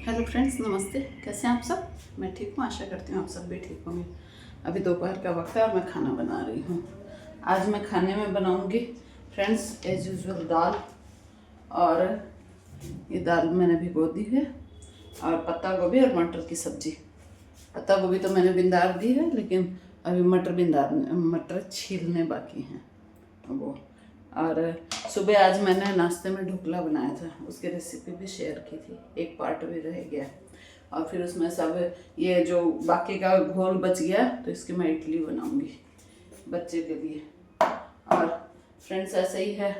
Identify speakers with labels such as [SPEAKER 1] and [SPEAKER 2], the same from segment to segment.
[SPEAKER 1] Hello friends, नमस्ते। कैसे हैं आप सब? मैं ठीक हूँ, आशा करती हूँ आप सब भी ठीक होंगे। अभी दोपहर का वक्त है और मैं खाना बना रही हूँ। आज मैं खाने में बनाऊँगी फ्रेंड्स एज यूजुअल दाल। और ये दाल मैंने भिगो दी है, और पत्ता गोभी और मटर की सब्ज़ी। पत्ता गोभी तो मैंने बिंदार दी है, लेकिन अभी मटर छीलने बाकी हैं वो। और सुबह आज मैंने नाश्ते में ढोकला बनाया था, उसकी रेसिपी भी शेयर की थी, एक पार्ट भी रह गया। और फिर उसमें सब ये जो बाकी का घोल बच गया, तो इसकी मैं इडली बनाऊंगी बच्चे के लिए। और फ्रेंड्स ऐसे ही है,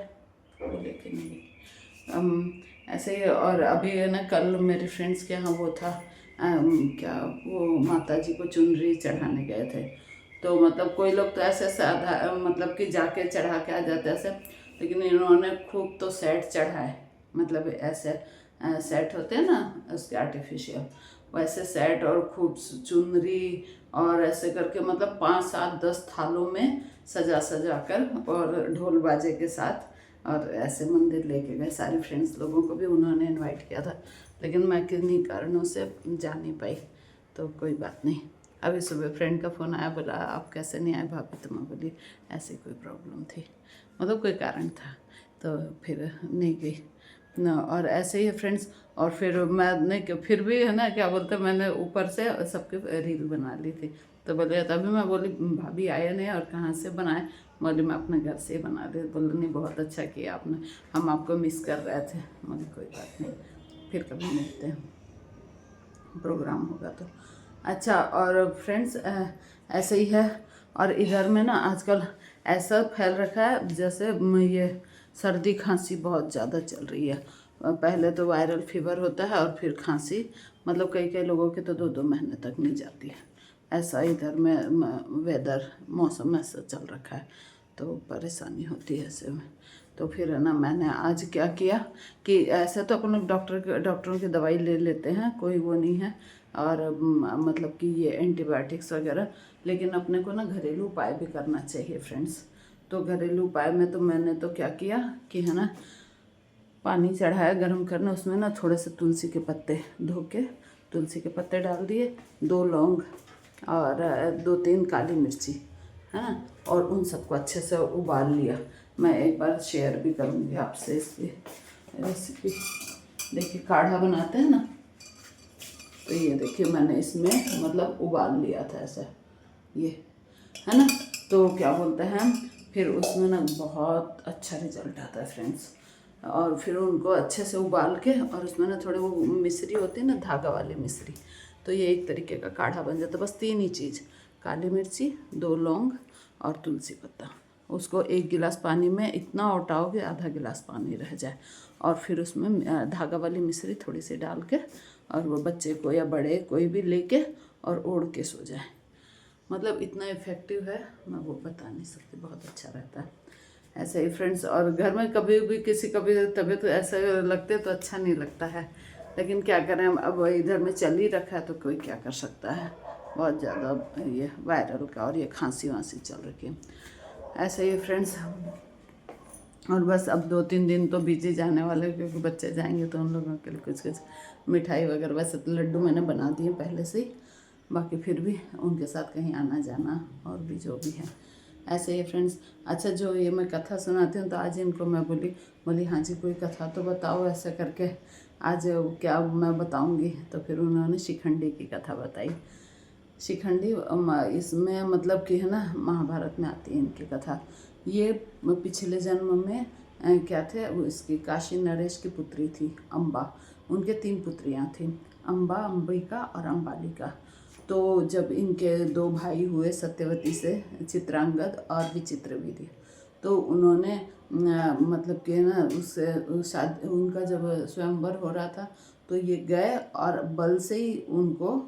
[SPEAKER 1] वो लेके नहीं ऐसे ही। और अभी ना कल मेरे फ्रेंड्स के यहाँ वो था, क्या वो माता जी को चुनरी चढ़ाने गए थे। तो मतलब कोई लोग तो ऐसे साधा मतलब कि जाके चढ़ा के आ जाते ऐसे, लेकिन इन्होंने खूब तो सेट चढ़ा है। मतलब ऐसे सेट होते हैं ना उसके आर्टिफिशियल, वैसे सेट और खूब चुनरी और ऐसे करके मतलब 5 7 10 थालों में सजा सजा कर और ढोल बाजे के साथ और ऐसे मंदिर लेके गए। सारी फ्रेंड्स लोगों को भी उन्होंने इनवाइट किया था, लेकिन मैं किन्हीं कारणों से जा नहीं पाई, तो कोई बात नहीं। अभी सुबह फ्रेंड का फ़ोन आया, बोला आप कैसे नहीं आए भाभी? तो मैं बोली ऐसी कोई प्रॉब्लम थी, मतलब कोई कारण था, तो फिर नहीं गई ना। और ऐसे ही है फ्रेंड्स। और फिर मैंने फिर भी है ना, क्या बोलते हैं, मैंने ऊपर से सबके रील बना ली थी। तो बोले, तभी मैं बोली भाभी आए नहीं और कहाँ से बनाए? बोली मैं अपने घर से ही बना ली। बोले नहीं, बहुत अच्छा किया आपने, हम आपको मिस कर रहे थे। बोली कोई बात नहीं, फिर कभी मिलते हैं, प्रोग्राम होगा तो। अच्छा, और फ्रेंड्स ऐसे ही है। और इधर में ना आजकल ऐसा फैल रखा है जैसे ये सर्दी खांसी बहुत ज़्यादा चल रही है। पहले तो वायरल फीवर होता है और फिर खांसी, मतलब कई कई लोगों के तो 2 2 महीने तक नहीं जाती है। ऐसा इधर में वेदर मौसम ऐसा चल रखा है, तो परेशानी होती है ऐसे में। तो फिर है ना, मैंने आज क्या किया कि ऐसे तो अपन लोग डॉक्टरों की दवाई ले लेते हैं, कोई वो नहीं है, और मतलब कि ये एंटीबायोटिक्स वगैरह, लेकिन अपने को ना घरेलू उपाय भी करना चाहिए फ्रेंड्स। तो घरेलू उपाय में तो मैंने तो क्या किया कि है ना, पानी चढ़ाया गर्म करना, उसमें ना थोड़े से तुलसी के पत्ते धो के तुलसी के पत्ते डाल दिए, 2 लौंग और 2 3 काली मिर्ची, है ना, और उन सबको अच्छे से उबाल लिया। मैं एक बार शेयर भी करूँगी आपसे इसकी रेसिपी। देखिए काढ़ा बनाते हैं ना, तो ये देखिए मैंने इसमें मतलब उबाल लिया था ऐसा, ये है ना। तो क्या बोलते हैं, फिर उसमें ना बहुत अच्छा रिजल्ट आता है फ्रेंड्स। और फिर उनको अच्छे से उबाल के, और उसमें ना थोड़े वो मिश्री होती है ना, धागा वाली मिश्री, तो ये एक तरीके का काढ़ा बन जाता है। बस 3 ही चीज़, काली मिर्ची, 2 लौंग और तुलसी पत्ता। उसको 1 गिलास पानी में इतना उटाओगे आधा गिलास पानी रह जाए, और फिर उसमें धागा वाली मिश्री थोड़ी सी डाल के, और वो बच्चे को या बड़े कोई भी लेके और ओढ़ के सो जाए। मतलब इतना इफ़ेक्टिव है, मैं वो बता नहीं सकती, बहुत अच्छा रहता है। ऐसे ही फ्रेंड्स, और घर में कभी भी किसी का भी तबीयत ऐसे लगते तो अच्छा नहीं लगता है, लेकिन क्या करें, अब इधर में चल ही रखा है तो कोई क्या कर सकता है। बहुत ज़्यादा ये वायरल का और ये खांसी वांसी चल रही है। ऐसे ही फ्रेंड्स, और बस अब 2 3 दिन तो बीते जाने वाले, क्योंकि बच्चे जाएंगे तो उन लोगों के लिए कुछ कुछ मिठाई वगैरह, वैसे तो लड्डू मैंने बना दिए पहले से ही, बाकी फिर भी उनके साथ कहीं आना जाना और भी जो भी है। ऐसे ही फ्रेंड्स। अच्छा, जो ये मैं कथा सुनाती हूँ, तो आज इनको मैं बोली हाँ जी कोई कथा तो बताओ ऐसे करके। आज क्या मैं बताऊँगी, तो फिर उन्होंने शिखंडी की कथा बताई। शिखंडी इसमें मतलब कि है ना, महाभारत में आती है इनकी कथा। ये पिछले जन्म में क्या थे, वो इसकी काशी नरेश की पुत्री थी अम्बा। उनके 3 पुत्रियां थीं, अम्बा, अंबिका और अम्बालिका। तो जब इनके 2 भाई हुए सत्यवती से, चित्रांगद और विचित्रवीर्य, तो उन्होंने मतलब कि ना उससे शादी, उनका जब स्वयंवर हो रहा था, तो ये गए और बल से ही उनको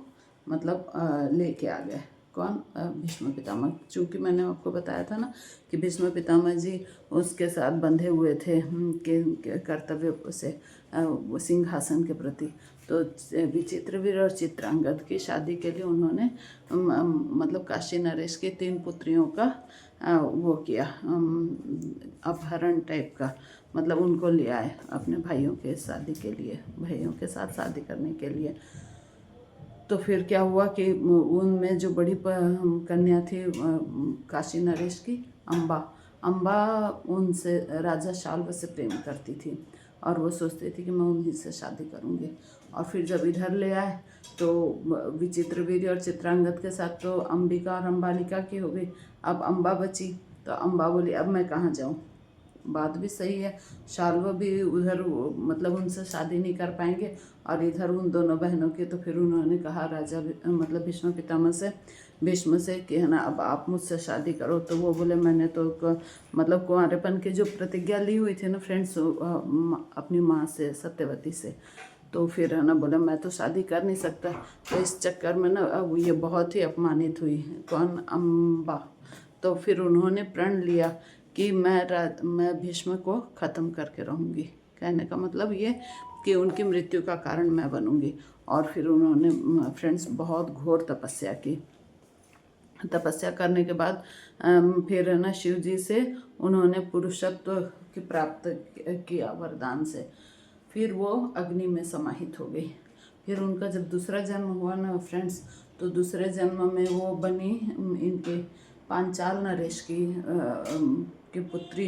[SPEAKER 1] मतलब लेके आ गए। कौन? भीष्म पितामह। चूँकि मैंने आपको बताया था ना कि भीष्म पितामह जी उसके साथ बंधे हुए थे कि कर्तव्य से, वो सिंहासन के प्रति। तो विचित्रवीर और चित्रांगद की शादी के लिए उन्होंने मतलब काशी नरेश की 3 पुत्रियों का वो किया, अपहरण टाइप का, मतलब उनको ले आए अपने भाइयों के शादी के लिए, भाइयों के साथ शादी करने के लिए। तो फिर क्या हुआ कि उनमें जो बड़ी कन्या थी काशी नरेश की, अम्बा उनसे, राजा शाल्व से प्रेम करती थी और वो सोचती थी कि मैं उन्हीं से शादी करूँगी। और फिर जब इधर ले आए तो विचित्रवीर्य और चित्रांगद के साथ तो अंबिका और अंबालिका की हो गई, अब अम्बा बची। तो अम्बा बोली अब मैं कहाँ जाऊँ। बात भी सही है, शाल्व भी उधर मतलब उनसे शादी नहीं कर पाएंगे और इधर उन दोनों बहनों की। तो फिर उन्होंने कहा राजा मतलब भीष्म पितामह से, भीष्म से कि है ना अब आप मुझसे शादी करो। तो वो बोले मैंने तो मतलब कुंवारेपन की जो प्रतिज्ञा ली हुई थी ना फ्रेंड्स अपनी माँ से, सत्यवती से, तो फिर है ना बोले मैं तो शादी कर नहीं सकता। तो इस चक्कर में ना अब ये बहुत ही अपमानित हुई, कौन, अम्बा। तो फिर उन्होंने प्रण लिया कि मैं भीष्म को ख़त्म करके रहूँगी। कहने का मतलब ये कि उनकी मृत्यु का कारण मैं बनूँगी। और फिर उन्होंने फ्रेंड्स बहुत घोर तपस्या की। तपस्या करने के बाद फिर है ना शिव जी से उन्होंने पुरुषत्व की प्राप्त किया वरदान से। फिर वो अग्नि में समाहित हो गई। फिर उनका जब दूसरा जन्म हुआ ना फ्रेंड्स, तो दूसरे जन्म में वो बनी इनके पांचाल नरेश की पुत्री,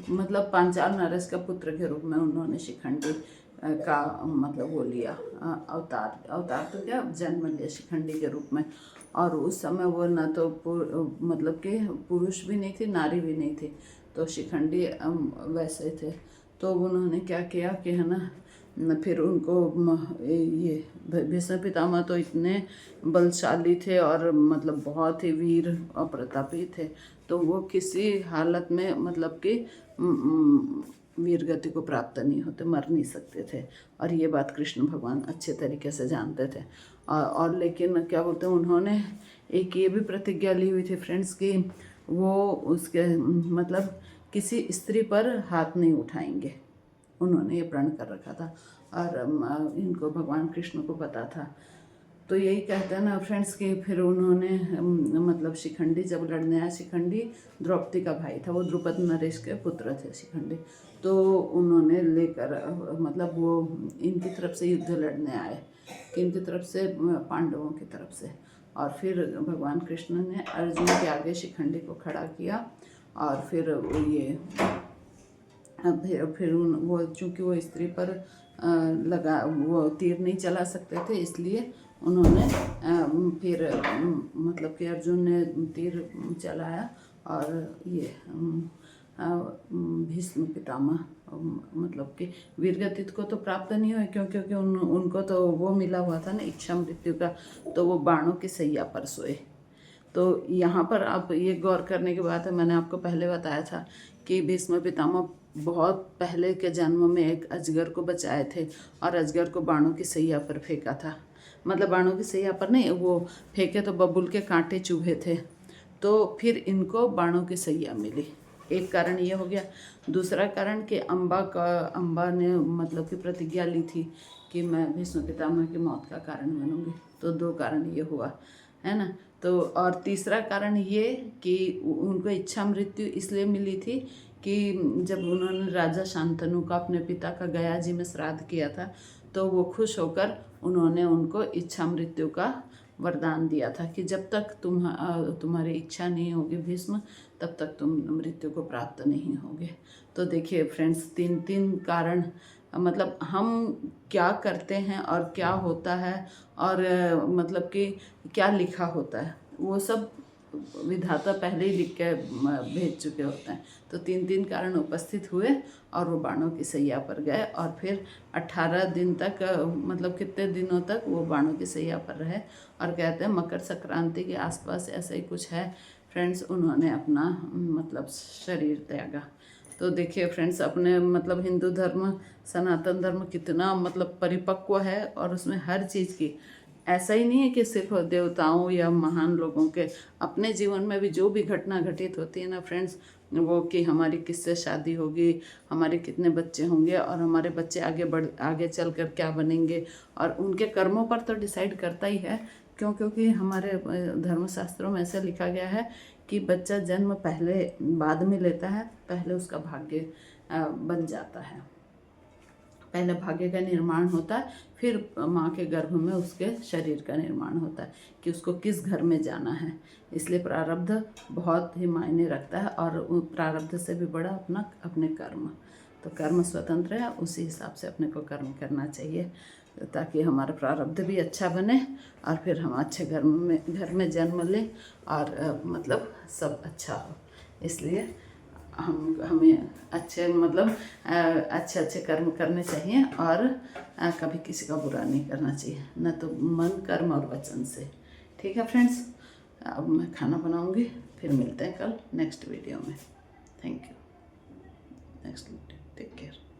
[SPEAKER 1] मतलब पांचाल नरेश का पुत्र के रूप में उन्होंने शिखंडी का मतलब वो लिया, अवतार तो क्या जन्म लिया शिखंडी के रूप में। और उस समय वो ना तो मतलब कि पुरुष भी नहीं थे, नारी भी नहीं थी, तो शिखंडी वैसे थे। तो उन्होंने क्या किया कि है ना फिर उनको ये भीष्म पितामह तो इतने बलशाली थे और मतलब बहुत ही वीर और प्रतापी थे, तो वो किसी हालत में मतलब कि वीर गति को प्राप्त नहीं होते, मर नहीं सकते थे। और ये बात कृष्ण भगवान अच्छे तरीके से जानते थे। और लेकिन क्या बोलते हैं, उन्होंने एक ये भी प्रतिज्ञा ली हुई थी फ्रेंड्स कि वो उसके मतलब किसी स्त्री पर हाथ नहीं उठाएंगे। उन्होंने ये प्रण कर रखा था और इनको भगवान कृष्ण को पता था। तो यही कहते हैं ना फ्रेंड्स कि फिर उन्होंने मतलब शिखंडी जब लड़ने आया, शिखंडी द्रौपदी का भाई था, वो द्रुपद नरेश के पुत्र थे शिखंडी। तो उन्होंने लेकर मतलब वो इनकी तरफ से युद्ध लड़ने आए, किनकी तरफ से, पांडवों की तरफ से। और फिर भगवान कृष्ण ने अर्जुन के आगे शिखंडी को खड़ा किया और फिर ये फिर वो चूँकि वो स्त्री पर लगा वो तीर नहीं चला सकते थे, इसलिए उन्होंने फिर मतलब कि अर्जुन ने तीर चलाया और ये भीष्म पितामह मतलब कि वीरगति को तो प्राप्त नहीं हुए क्योंकि उनको तो वो मिला हुआ था ना इच्छा मृत्यु का, तो वो बाणों की सैया पर सोए। तो यहाँ पर आप ये गौर करने की बात है, मैंने आपको पहले बताया था कि भीष्म पितामह बहुत पहले के जन्म में एक अजगर को बचाए थे और अजगर को बाणों की सैया पर फेंका था। मतलब बाणों की सैया पर नहीं, वो फेंके तो बबूल के कांटे चुभे थे, तो फिर इनको बाणों की सैया मिली। एक कारण ये हो गया। दूसरा कारण कि अम्बा ने मतलब कि प्रतिज्ञा ली थी कि मैं भीष्म पितामह की मौत का कारण बनूंगी, तो 2 कारण ये हुआ है ना। तो और तीसरा कारण ये कि उनको इच्छा मृत्यु इसलिए मिली थी कि जब उन्होंने राजा शांतनु का, अपने पिता का गया जी में श्राद्ध किया था, तो वो खुश होकर उन्होंने उनको इच्छा मृत्यु का वरदान दिया था कि जब तक तुम्हारी इच्छा नहीं होगी भीष्म, तब तक तुम मृत्यु को प्राप्त नहीं होगे। तो देखिए फ्रेंड्स, 3 कारण, मतलब हम क्या करते हैं और क्या होता है और मतलब कि क्या लिखा होता है, वो सब विधाता पहले ही लिख के भेज चुके होते हैं। तो 3 कारण उपस्थित हुए और वो बाणों की सैया पर गए और फिर 18 दिन तक, मतलब कितने दिनों तक वो बाणों की सैया पर रहे। और कहते हैं मकर संक्रांति के आसपास ऐसा ही कुछ है फ्रेंड्स, उन्होंने अपना मतलब शरीर त्यागा। तो देखिए फ्रेंड्स, अपने मतलब हिंदू धर्म, सनातन धर्म कितना मतलब परिपक्व है और उसमें हर चीज़ की ऐसा ही नहीं है कि सिर्फ देवताओं या महान लोगों के, अपने जीवन में भी जो भी घटना घटित होती है ना फ्रेंड्स, वो कि हमारी किससे शादी होगी, हमारे कितने बच्चे होंगे और हमारे बच्चे आगे चल कर क्या बनेंगे, और उनके कर्मों पर तो डिसाइड करता ही है। क्योंकि हमारे धर्मशास्त्रों में ऐसा लिखा गया है कि बच्चा जन्म पहले बाद में लेता है, पहले उसका भाग्य बन जाता है, पहले भाग्य का निर्माण होता है, फिर माँ के गर्भ में उसके शरीर का निर्माण होता है कि उसको किस घर में जाना है। इसलिए प्रारब्ध बहुत ही मायने रखता है, और प्रारब्ध से भी बड़ा अपने कर्म। तो कर्म स्वतंत्र है, उसी हिसाब से अपने को कर्म करना चाहिए ताकि हमारा प्रारब्ध भी अच्छा बने और फिर हम अच्छे घर में जन्म लें और मतलब सब अच्छा हो। इसलिए हमें अच्छे अच्छे कर्म करने चाहिए और कभी किसी का बुरा नहीं करना चाहिए, न तो मन, कर्म और वचन से। ठीक है फ्रेंड्स, अब मैं खाना बनाऊंगी, फिर मिलते हैं कल नेक्स्ट वीडियो में। Thank you. Next video, take care.